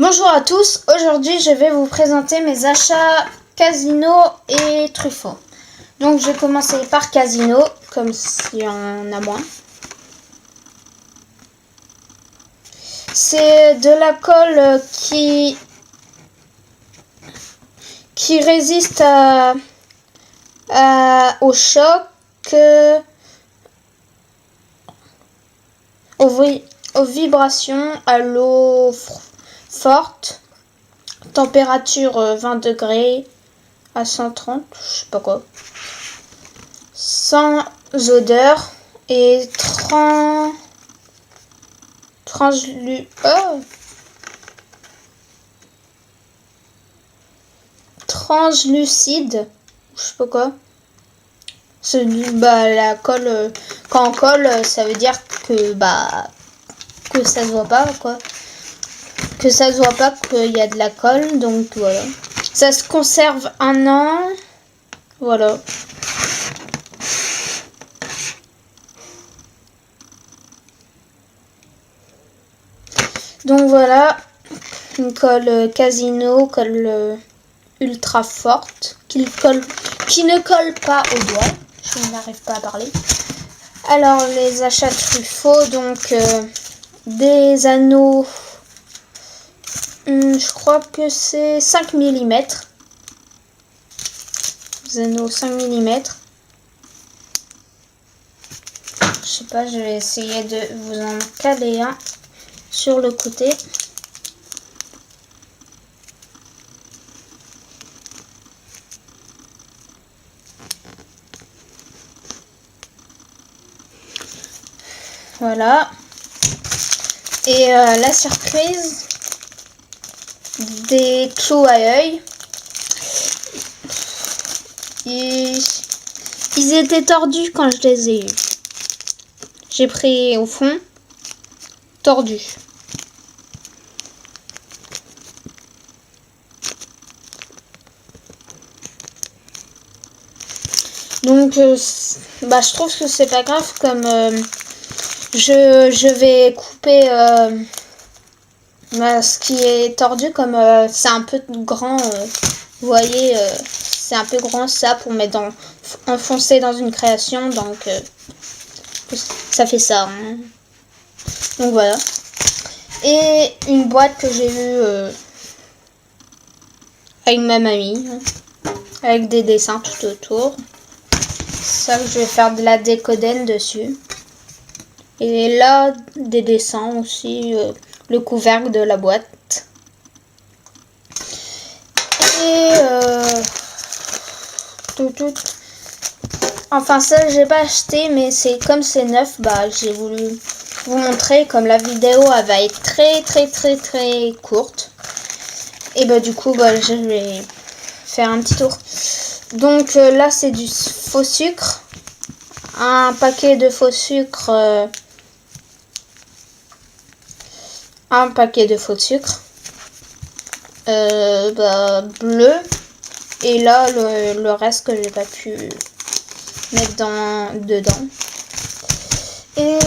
Bonjour à tous, aujourd'hui je vais vous présenter mes achats Casino et Truffaut. Donc je vais commencer par Casino, comme s'il y en a moins. C'est de la colle qui résiste au choc, aux vibrations, à l'eau forte, température 20 degrés à 130, je sais pas quoi, sans odeur et translucide, je sais pas quoi. La colle, quand on colle, ça veut dire que ça se voit pas quoi. Que ça se voit pas qu'il y a de la colle, donc voilà. Ça se conserve 1 an, voilà. Donc voilà, une colle Casino, colle ultra forte, qui ne colle pas au doigt. Je n'arrive pas à parler. Alors les achats Truffaut, donc des anneaux. Je crois que c'est 5 mm. Des anneaux 5 mm. Je sais pas, je vais essayer de vous en caler un sur le côté. Voilà. Et la surprise, des clous à œil. Ils étaient tordus quand je les ai eus. J'ai pris au fond, tordu. Donc, je trouve que c'est pas grave, comme je vais couper ce qui est tordu, comme c'est un peu grand, vous voyez, c'est un peu grand ça pour mettre enfoncer dans une création, donc ça fait ça. Hein. Donc voilà. Et une boîte que j'ai eue avec ma mamie, hein, avec des dessins tout autour. Ça, je vais faire de la décodène dessus. Et là, des dessins aussi, le couvercle de la boîte. Et enfin ça j'ai pas acheté, mais c'est comme c'est neuf, j'ai voulu vous montrer, comme la vidéo elle va être très courte. Et du coup je vais faire un petit tour. Donc là c'est du faux sucre. Un paquet de faux sucre. Un paquet de faux sucre. Bleu. Et là le reste que j'ai pas pu mettre dedans. Et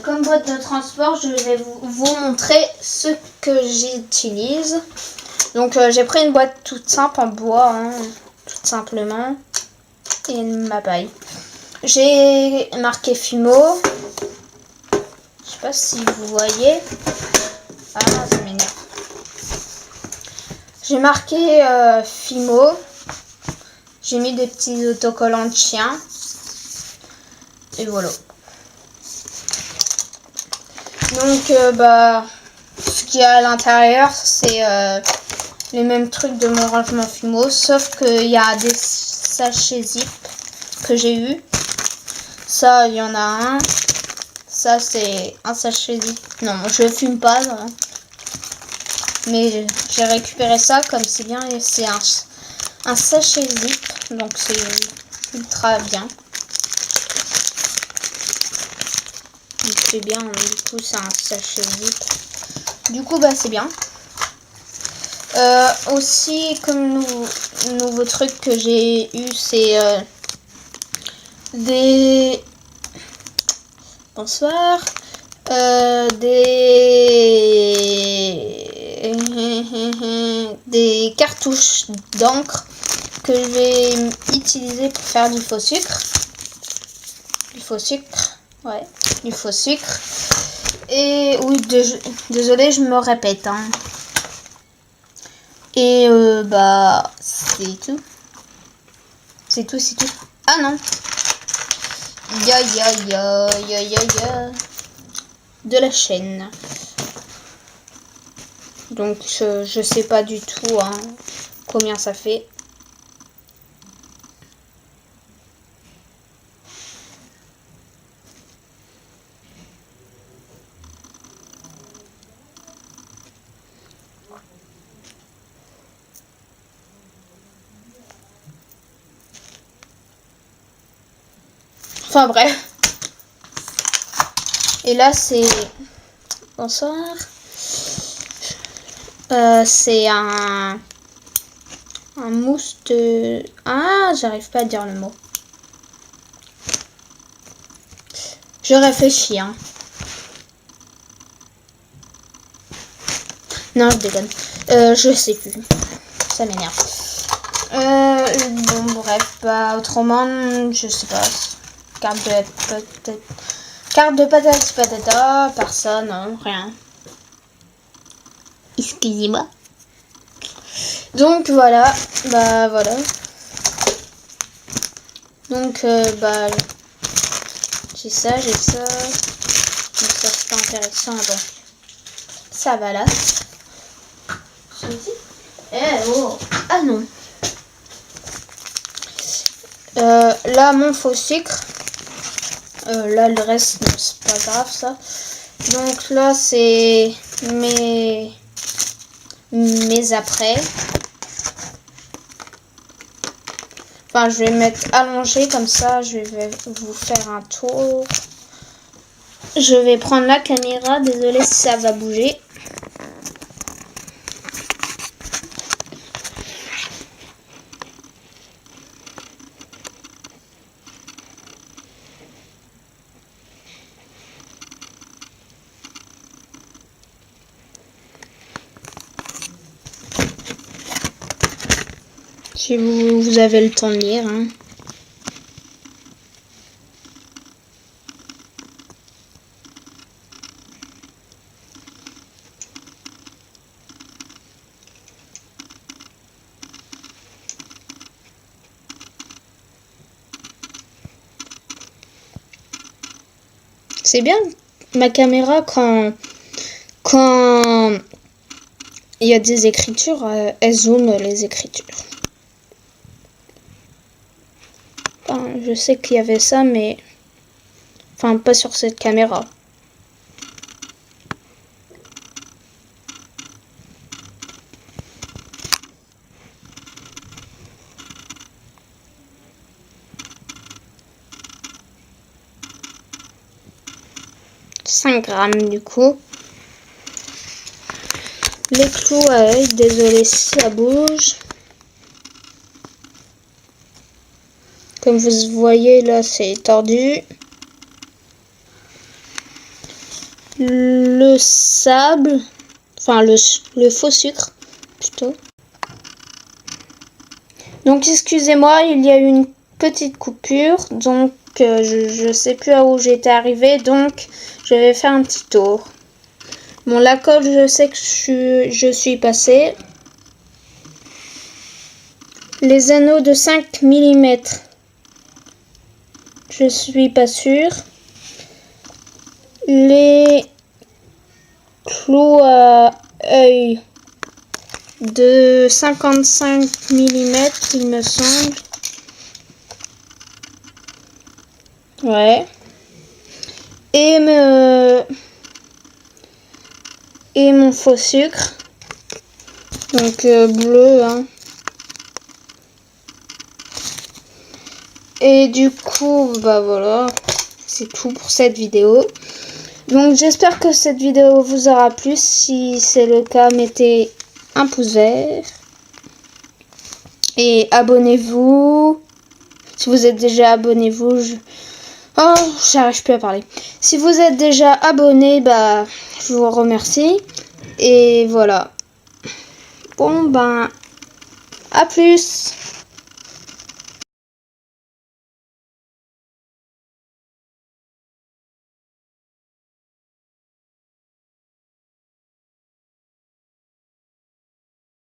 comme boîte de transport, je vais vous montrer ce que j'utilise. Donc j'ai pris une boîte toute simple en bois, hein, tout simplement, et ma paille. J'ai marqué Fimo. Je sais pas si vous voyez. Ah, ça m'énerve. J'ai marqué Fimo. J'ai mis des petits autocollants de chien. Et voilà. Donc, ce qu'il y a à l'intérieur, c'est les mêmes trucs de mon rangement Fimo, sauf qu'il y a des sachets zip que j'ai eu. Ça, il y en a un. Ça, c'est un sachet zip. Non, je fume pas, non. Mais j'ai récupéré ça, comme c'est bien, et c'est un sachet zip, donc c'est ultra bien. C'est bien, du coup c'est un sachet zip. Du coup c'est bien. Aussi, comme nouveau truc que j'ai eu, c'est des... Bonsoir. Des des cartouches d'encre que je vais utiliser pour faire du faux sucre. Du faux sucre, ouais, du faux sucre. Et oui, désolé, je me répète. Hein. Et bah, c'est tout. C'est tout. Ah non. Ya. De la chaîne. Donc je sais pas du tout hein, combien ça fait. Enfin bref. Et là c'est... Bonsoir. C'est un mousse de... Ah, j'arrive pas à dire le mot. Je réfléchis, hein. Non, je déconne. Je sais plus. Ça m'énerve. Bon, bref, bah, autrement, je sais pas. Carte de patata, personne, non, rien. Excusez-moi. Donc voilà, bah voilà. Donc bah j'ai ça. Donc ça c'est pas intéressant. Bon, ça va là. Oh. Ah non. Là mon faux sucre. Là le reste non, c'est pas grave ça. Donc là c'est mes après. Enfin, je vais mettre allongé comme ça. Je vais vous faire un tour. Je vais prendre la caméra. Désolée si ça va bouger. Si vous avez le temps de lire. Hein. C'est bien ma caméra quand il y a des écritures, elle zoome les écritures. Enfin, je sais qu'il y avait ça, mais enfin pas sur cette caméra. « 5 grammes du coup. Les clous à œil, désolé si ça bouge. Comme vous voyez là, c'est tordu. Le sable, enfin le faux sucre plutôt. Donc excusez-moi, il y a eu une petite coupure, donc je sais plus à où j'étais arrivée, donc je vais faire un petit tour. Bon, la colle, je sais que je suis passée. Les anneaux de 5 mm, je suis pas sûre. Les clous à œil de 55 mm, il me semble. Ouais. Et mon faux sucre. Donc bleu, hein. Et du coup, bah voilà, c'est tout pour cette vidéo. Donc j'espère que cette vidéo vous aura plu. Si c'est le cas, mettez un pouce vert. Et abonnez-vous. Si vous êtes déjà abonné, oh, j'arrive plus à parler. Si vous êtes déjà abonné, bah je vous remercie. Et voilà. Bon ben, à plus.